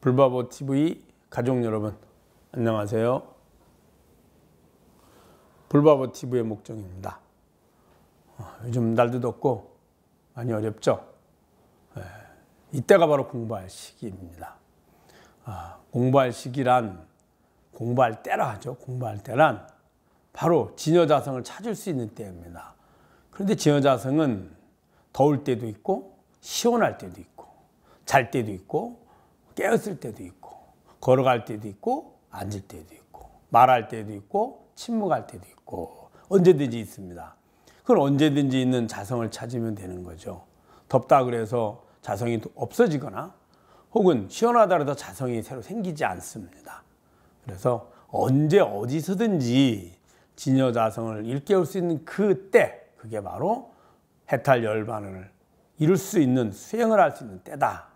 불바보 TV 가족 여러분, 안녕하세요. 불바보 TV의 목정입니다. 요즘 날도 덥고 많이 어렵죠? 이때가 바로 공부할 시기입니다. 공부할 시기란, 공부할 때라 하죠. 공부할 때란 바로 진여자성을 찾을 수 있는 때입니다. 그런데 진여자성은 더울 때도 있고 시원할 때도 있고 잘 때도 있고 깨었을 때도 있고 걸어갈 때도 있고 앉을 때도 있고 말할 때도 있고 침묵할 때도 있고 언제든지 있습니다. 그건 언제든지 있는 자성을 찾으면 되는 거죠. 덥다 그래서 자성이 없어지거나 혹은 시원하다 그래서 자성이 새로 생기지 않습니다. 그래서 언제 어디서든지 진여자성을 일깨울 수 있는 그때, 그게 바로 해탈 열반을 이룰 수 있는, 수행을 할 수 있는 때다.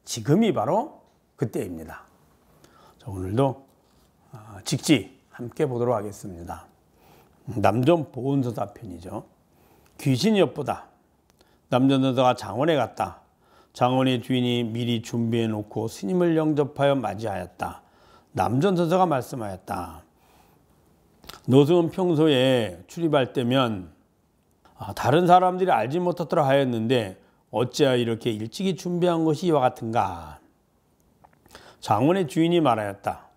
지금이 바로 그때입니다. 자, 오늘도 직지 함께 보도록 하겠습니다. 남전 보온서사 편이죠. 귀신이 엿보다. 남전서사가 장원에 갔다. 장원의 주인이 미리 준비해 놓고 스님을 영접하여 맞이하였다. 남전서사가 말씀하였다. 노승은 평소에 출입할 때면 다른 사람들이 알지 못하도록 하였는데 어찌하여 이렇게 일찍이 준비한 것이 이와 같은가. 장원의 주인이 말하였다.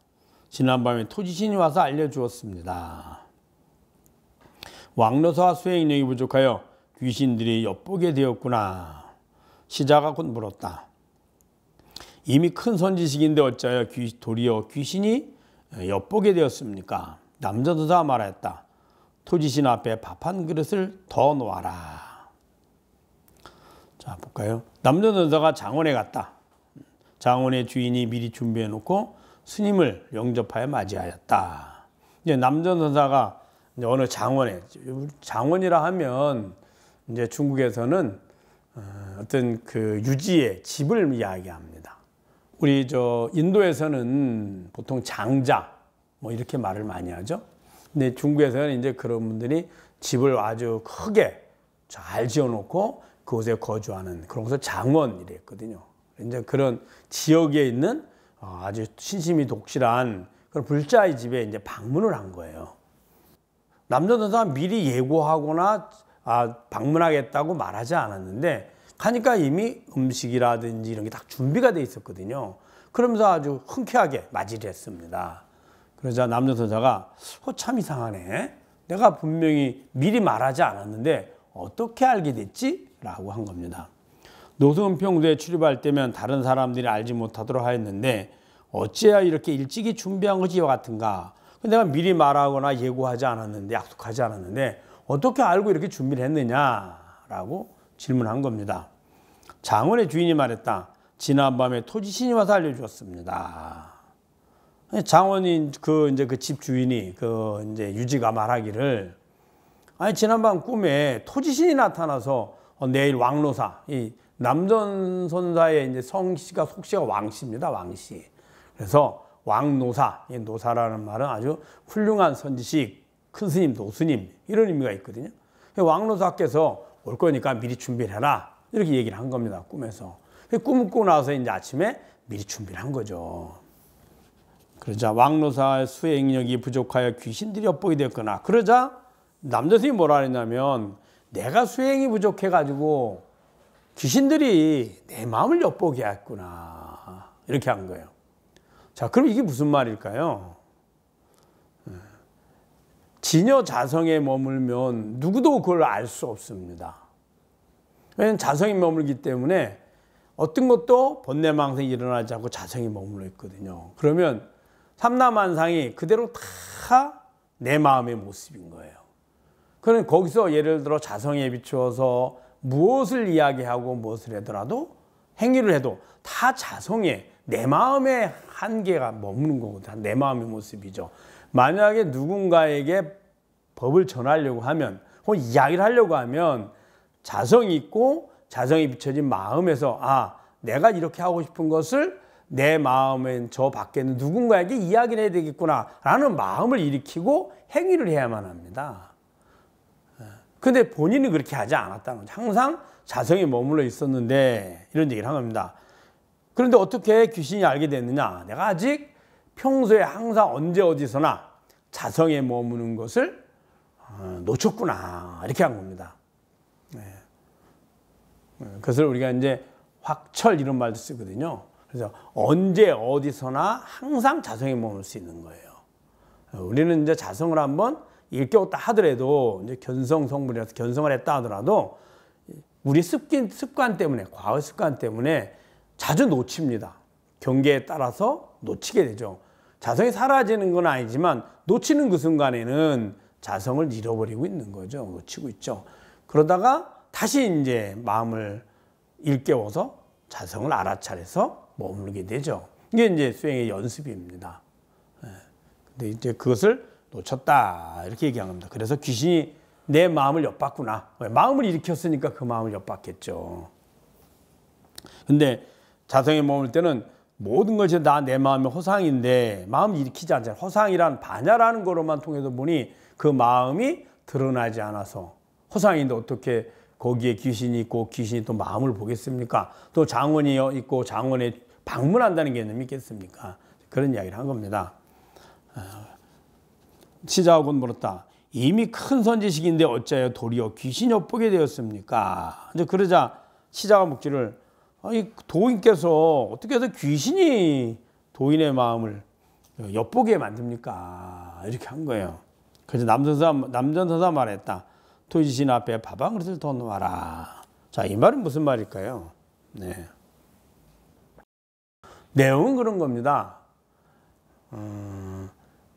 지난밤에 토지신이 와서 알려주었습니다. 왕노사와 수행력이 부족하여 귀신들이 엿보게 되었구나. 시자가 곧 물었다. 이미 큰 선지식인데 어찌하여 도리어 귀신이 엿보게 되었습니까? 남전서사가 말하였다. 토지신 앞에 밥 한 그릇을 더 놓아라. 자, 볼까요? 남전서사가 장원에 갔다. 장원의 주인이 미리 준비해 놓고 스님을 영접하여 맞이하였다. 이제 남전서사가 이제 어느 장원에, 장원이라 하면 이제 중국에서는 어떤 그 유지의 집을 이야기합니다. 우리 인도에서는 보통 장자 뭐 이렇게 말을 많이 하죠. 근데 중국에서는 이제 그런 분들이 집을 아주 크게 잘 지어놓고 그곳에 거주하는 그런 것을 장원이라 했거든요. 이제 그런 지역에 있는 아주 신심이 독실한 그런 불자의 집에 이제 방문을 한 거예요. 남전서사가 미리 예고하거나 방문하겠다고 말하지 않았는데 가니까 이미 음식이라든지 이런 게 다 준비가 돼 있었거든요. 그러면서 아주 흔쾌하게 맞이를 했습니다. 그러자 남전서사가 참 이상하네. 내가 분명히 미리 말하지 않았는데 어떻게 알게 됐지? 라고 한 겁니다. 노승은 평소에 출입할 때면 다른 사람들이 알지 못하도록 하였는데 어찌해야 이렇게 일찍이 준비한 것이 이와 같은가. 내가 미리 말하거나 예고하지 않았는데, 약속하지 않았는데 어떻게 알고 이렇게 준비를 했느냐라고 질문한 겁니다. 장원의 주인이 말했다. 지난밤에 토지신이 와서 알려주었습니다. 장원이 그 집 주인이 이제 유지가 말하기를, 아니 지난밤 꿈에 토지신이 나타나서 내일 왕노사, 이 남전선사의 이제 성씨가 속씨가 왕씨입니다. 왕씨. 그래서 왕노사, 이 노사라는 말은 아주 훌륭한 선지식, 큰 스님, 노스님 이런 의미가 있거든요. 왕노사께서 올 거니까 미리 준비를 해라 이렇게 얘기를 한 겁니다. 꿈에서. 꿈을 꾸고 나서 이제 아침에 미리 준비를 한 거죠. 그러자 왕노사의 수행력이 부족하여 귀신들이 엿보게 되었거나, 그러자 남전스님이 뭐라 했냐면 내가 수행이 부족해가지고 귀신들이 내 마음을 엿보게 했구나 이렇게 한 거예요. 자, 그럼 이게 무슨 말일까요? 진여자성에 머물면 누구도 그걸 알 수 없습니다. 왜냐하면 자성이 머물기 때문에 어떤 것도 번뇌망상이 일어나지 않고 자성이 머물러 있거든요. 그러면 삼라만상이 그대로 다 내 마음의 모습인 거예요. 그럼 거기서 예를 들어 자성에 비추어서 무엇을 이야기하고 무엇을 하더라도 행위를 해도 다 자성에 내 마음의 한계가 머무는 거거든요. 내 마음의 모습이죠. 만약에 누군가에게 법을 전하려고 하면 혹은 이야기를 하려고 하면 자성이 있고 자성이 비춰진 마음에서 내가 이렇게 하고 싶은 것을 내 마음엔 저 밖에 있는 누군가에게 이야기를 해야 되겠구나 라는 마음을 일으키고 행위를 해야만 합니다. 근데 본인이 그렇게 하지 않았다는 거죠. 항상 자성에 머물러 있었는데 이런 얘기를 한 겁니다. 그런데 어떻게 귀신이 알게 됐느냐? 내가 아직 평소에 항상 언제 어디서나 자성에 머무는 것을 놓쳤구나. 이렇게 한 겁니다. 네. 그것을 우리가 이제 확철 이런 말도 쓰거든요. 그래서 언제 어디서나 항상 자성에 머물 수 있는 거예요. 우리는 이제 자성을 한번 일깨웠다 하더라도 이제 견성 성불이라서 견성을 했다 하더라도 우리 습관 때문에 과거 습관 때문에 자주 놓칩니다. 경계에 따라서 놓치게 되죠. 자성이 사라지는 건 아니지만 놓치는 그 순간에는 자성을 잃어버리고 있는 거죠. 놓치고 있죠. 그러다가 다시 이제 마음을 일깨워서 자성을 알아차려서 머물게 되죠. 이게 이제 수행의 연습입니다. 근데 이제 그것을 놓쳤다 이렇게 얘기한 겁니다. 그래서 귀신이 내 마음을 엿봤구나. 마음을 일으켰으니까 그 마음을 엿봤겠죠. 근데 자성에 머물 때는 모든 것이 다 내 마음의 허상인데 마음을 일으키지 않잖아요. 허상이란 반야라는 거로만 통해서 보니 그 마음이 드러나지 않아서 허상인데 어떻게 거기에 귀신이 있고 귀신이 또 마음을 보겠습니까? 또 장원이 있고 장원에 방문한다는 개념이 있겠습니까? 그런 이야기를 한 겁니다. 시자하고 물었다. 이미 큰 선지식인데 어찌하여 도리어 귀신이 엿보게 되었습니까? 이제 그러자 시자가 묻기를 아니 도인께서 어떻게 해서 귀신이 도인의 마음을 엿보게 만듭니까? 이렇게 한 거예요. 그래서 남전선사 말했다. 토지신 앞에 밥 한 그릇을 더 놓아라. 자, 이 말은 무슨 말일까요? 네. 내용은 그런 겁니다.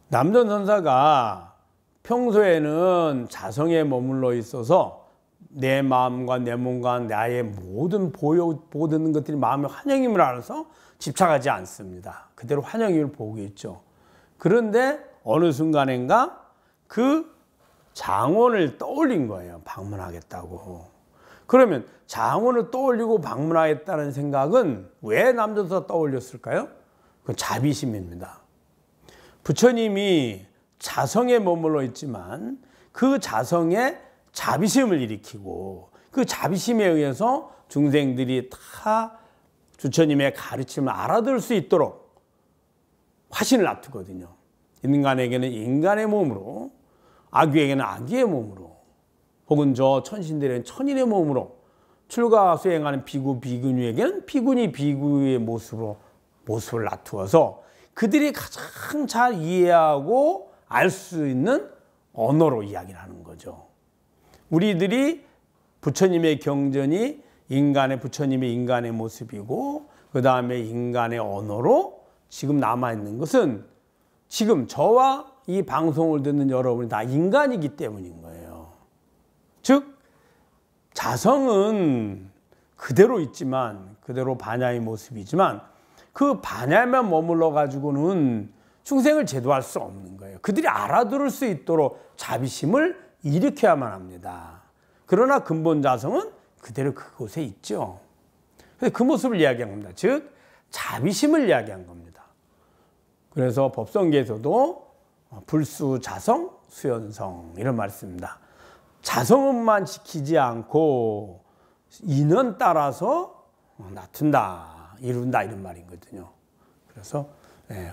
남전선사가 평소에는 자성에 머물러 있어서 내 마음과 내 몸과 나의 모든 보는 것들이 마음의 환영임을 알아서 집착하지 않습니다. 그대로 환영임을 보고 있죠. 그런데 어느 순간인가 그 장원을 떠올린 거예요. 방문하겠다고. 그러면 장원을 떠올리고 방문하겠다는 생각은 왜 남전선사가 떠올렸을까요? 그건 자비심입니다. 부처님이 자성에 머물러 있지만 그 자성에 자비심을 일으키고 그 자비심에 의해서 중생들이 다 부처님의 가르침을 알아들을 수 있도록 화신을 놔두거든요. 인간에게는 인간의 몸으로, 아귀에게는 아귀의 몸으로, 혹은 저 천신들에게는 천인의 몸으로, 출가 수행하는 비구, 비구니에게는 비구니, 비구의 모습을 놔두어서 그들이 가장 잘 이해하고 알 수 있는 언어로 이야기를 하는 거죠. 우리들이 부처님의 경전이 부처님의 인간의 모습이고 그 다음에 인간의 언어로 지금 남아있는 것은 지금 저와 이 방송을 듣는 여러분이 다 인간이기 때문인 거예요. 즉 자성은 그대로 있지만 그대로 반야의 모습이지만 그 반야에만 머물러 가지고는 중생을 제도할 수 없는 거예요. 그들이 알아들을 수 있도록 자비심을 일으켜야만 합니다. 그러나 근본 자성은 그대로 그곳에 있죠. 그 모습을 이야기한 겁니다. 즉 자비심을 이야기한 겁니다. 그래서 법성계에서도 불수, 자성, 수연성 이런 말을 씁니다. 자성은만 지키지 않고 인연 따라서 낳든다, 이룬다 이런 말이거든요. 그래서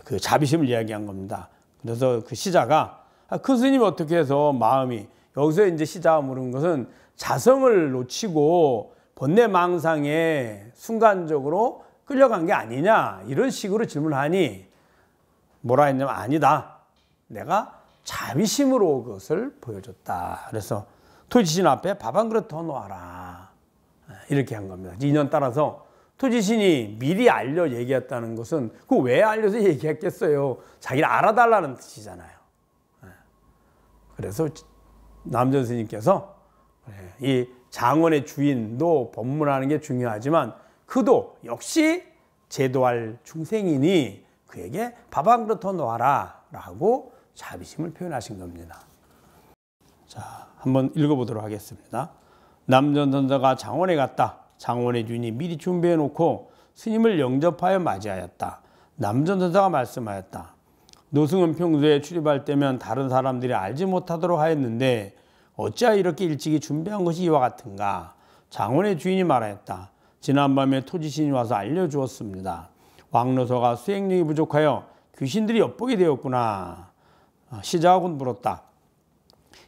그 자비심을 이야기한 겁니다. 그래서 그 시자가 큰 스님이 어떻게 해서 마음이 여기서 이제 시자가 물은 것은 자성을 놓치고 번뇌망상에 순간적으로 끌려간 게 아니냐 이런 식으로 질문하니 뭐라 했냐면 아니다. 내가 자비심으로 그것을 보여줬다. 그래서 토지신 앞에 밥 한 그릇 더 놓아라. 이렇게 한 겁니다. 인연 따라서 토지신이 미리 알려 얘기했다는 것은 그 왜 알려서 얘기했겠어요. 자기를 알아달라는 뜻이잖아요. 그래서 남전 스님께서 이 장원의 주인도 법문하는 게 중요하지만 그도 역시 제도할 중생이니 그에게 밥 한 그릇 더 놓아라 라고 자비심을 표현하신 겁니다. 자, 한번 읽어보도록 하겠습니다. 남전선사가 장원에 갔다. 장원의 주인이 미리 준비해 놓고 스님을 영접하여 맞이하였다. 남전선사가 말씀하였다. 노승은 평소에 출입할 때면 다른 사람들이 알지 못하도록 하였는데 어찌하여 이렇게 일찍이 준비한 것이 이와 같은가? 장원의 주인이 말하였다. 지난밤에 토지신이 와서 알려주었습니다. 왕노서가 수행력이 부족하여 귀신들이 엿보게 되었구나. 시자가 물었다.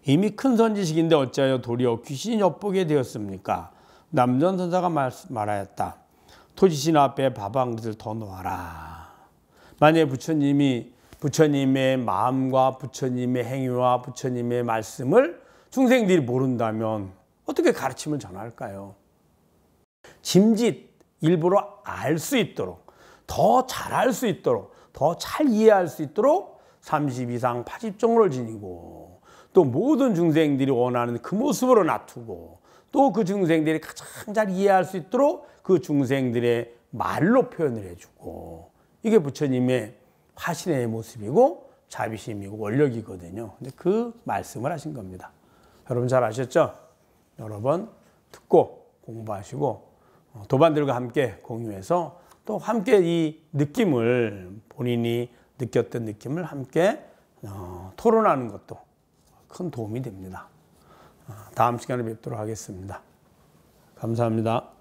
이미 큰 선지식인데 어찌하여 도리어 귀신이 엿보게 되었습니까? 남전선사가 말하였다. 토지신 앞에 밥 한 그릇을 더 놓아라. 만약에 부처님의 마음과 부처님의 행위와 부처님의 말씀을 중생들이 모른다면 어떻게 가르침을 전할까요? 짐짓 일부러 알 수 있도록, 더 잘할 수 있도록, 더 잘 이해할 수 있도록 30 이상 80종을 지니고 또 모든 중생들이 원하는 그 모습으로 놔두고 또 그 중생들이 가장 잘 이해할 수 있도록 그 중생들의 말로 표현을 해주고 이게 부처님의 화신의 모습이고 자비심이고 원력이거든요. 근데 그 말씀을 하신 겁니다. 여러분 잘 아셨죠? 여러 번 듣고 공부하시고 도반들과 함께 공유해서 또 함께 이 느낌을 본인이 느꼈던 느낌을 함께 토론하는 것도 큰 도움이 됩니다. 다음 시간에 뵙도록 하겠습니다. 감사합니다.